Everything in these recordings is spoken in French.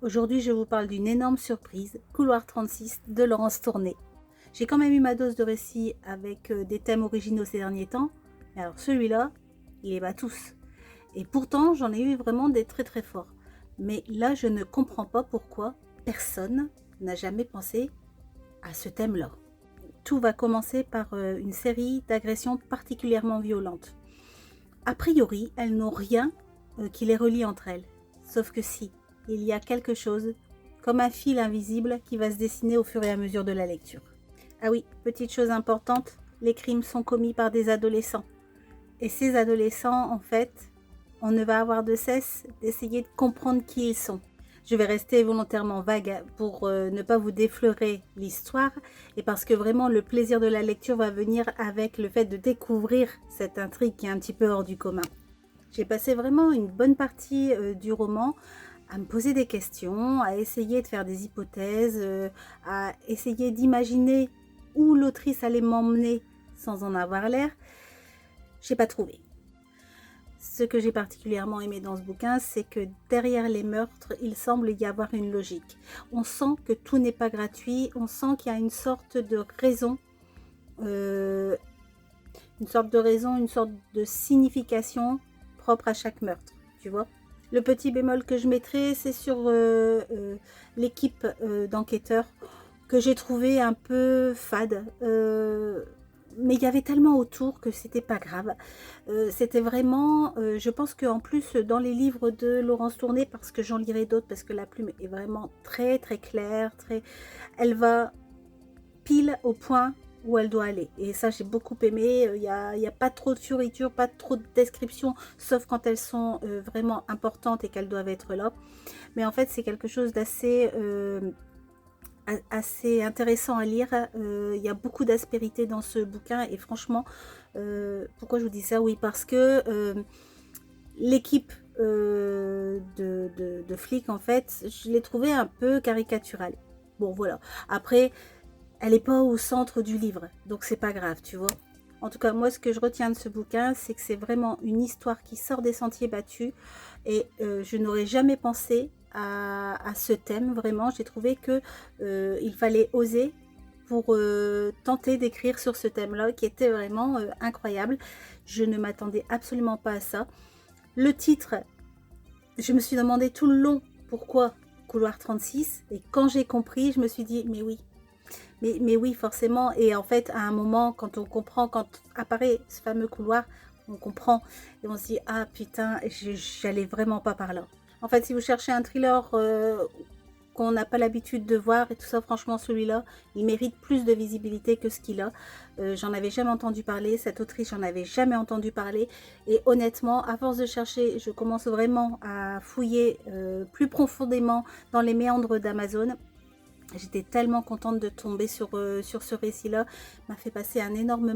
Aujourd'hui, je vous parle d'une énorme surprise, Couloir 36 de Laurence Tourné. J'ai quand même eu ma dose de récits avec des thèmes originaux ces derniers temps, mais alors celui-là, il les bat tous. Et pourtant, j'en ai eu vraiment des très très forts. Mais là, je ne comprends pas pourquoi personne n'a jamais pensé à ce thème-là. Tout va commencer par une série d'agressions particulièrement violentes. A priori, elles n'ont rien qui les relie entre elles. Sauf que si, il y a quelque chose, comme un fil invisible qui va se dessiner au fur et à mesure de la lecture. Ah oui, petite chose importante, les crimes sont commis par des adolescents. Et ces adolescents, en fait, on ne va avoir de cesse d'essayer de comprendre qui ils sont. Je vais rester volontairement vague pour ne pas vous défleurer l'histoire et parce que vraiment le plaisir de la lecture va venir avec le fait de découvrir cette intrigue qui est un petit peu hors du commun. J'ai passé vraiment une bonne partie du roman à me poser des questions, à essayer de faire des hypothèses, à essayer d'imaginer où l'autrice allait m'emmener sans en avoir l'air. J'ai pas trouvé. Ce que j'ai particulièrement aimé dans ce bouquin, c'est que derrière les meurtres, il semble y avoir une logique. On sent que tout n'est pas gratuit, on sent qu'il y a une sorte de raison, une sorte de signification propre à chaque meurtre, tu vois. Le petit bémol que je mettrai, c'est sur l'équipe d'enquêteurs que j'ai trouvé un peu fade. Mais il y avait tellement autour que c'était pas grave. C'était vraiment, je pense qu'en plus dans les livres de Laurence Tourné, parce que j'en lirai d'autres, parce que la plume est vraiment très très claire, elle va pile au point où elle doit aller. Et ça, j'ai beaucoup aimé. Il y a pas trop de fioritures, pas trop de descriptions, sauf quand elles sont vraiment importantes et qu'elles doivent être là. Mais en fait, c'est quelque chose d'assez assez intéressant à lire. Il y a beaucoup d'aspérité dans ce bouquin et franchement, pourquoi je vous dis ça? Oui, parce que l'équipe de flics, en fait, je l'ai trouvée un peu caricaturale. Bon, voilà. Après, elle n'est pas au centre du livre, donc c'est pas grave, tu vois. En tout cas, moi, ce que je retiens de ce bouquin, c'est que c'est vraiment une histoire qui sort des sentiers battus. Et je n'aurais jamais pensé à ce thème, vraiment. J'ai trouvé que il fallait oser pour tenter d'écrire sur ce thème-là, qui était vraiment incroyable. Je ne m'attendais absolument pas à ça. Le titre, je me suis demandé tout le long pourquoi Couloir 36. Et quand j'ai compris, je me suis dit, mais oui, mais oui, forcément. Et en fait, à un moment, quand on comprend, quand apparaît ce fameux couloir, on comprend et on se dit, ah putain, j'allais vraiment pas par là. En fait, si vous cherchez un thriller qu'on n'a pas l'habitude de voir et tout ça, franchement, celui-là, il mérite plus de visibilité que ce qu'il a. J'en avais jamais entendu parler, cette autrice, j'en avais jamais entendu parler. Et honnêtement, à force de chercher, je commence vraiment à fouiller plus profondément dans les méandres d'Amazon. J'étais tellement contente de tomber sur ce récit-là, m'a fait passer un énorme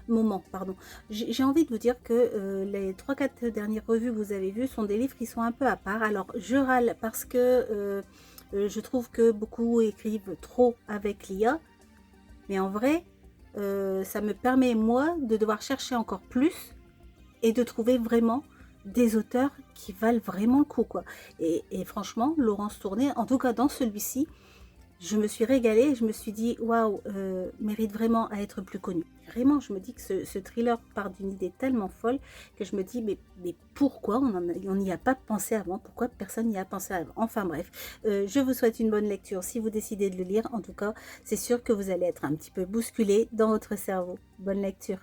moment. Pardon. J'ai envie de vous dire que les 3-4 dernières revues que vous avez vues sont des livres qui sont un peu à part. Alors, je râle parce que je trouve que beaucoup écrivent trop avec l'IA, mais en vrai, ça me permet, moi, de devoir chercher encore plus et de trouver vraiment des auteurs qui valent vraiment le coup, quoi. Et franchement, Laurence Tourné, en tout cas dans celui-ci, je me suis régalée et je me suis dit, waouh, mérite vraiment à être plus connu. Vraiment, je me dis que ce thriller part d'une idée tellement folle que je me dis, mais pourquoi on n'y a pas pensé avant? Pourquoi personne n'y a pensé avant? Enfin bref, je vous souhaite une bonne lecture si vous décidez de le lire. En tout cas, c'est sûr que vous allez être un petit peu bousculé dans votre cerveau. Bonne lecture.